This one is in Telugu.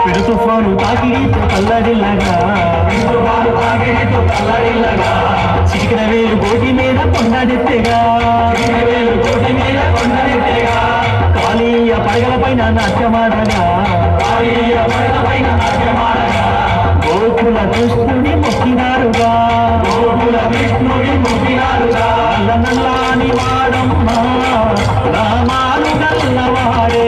పిడు తుఫాను తాకిడితో కల్లడిల్లగా చిటికిన వేలు కోటి మీద కొండనెత్తెగా కాళీయ పడగల పైన నాట్యమాడగా గోకుల కృష్ణుని మొక్కినారుగా నల్ల నల్లాని వాడమ్మా రామాలు గల్లవాడే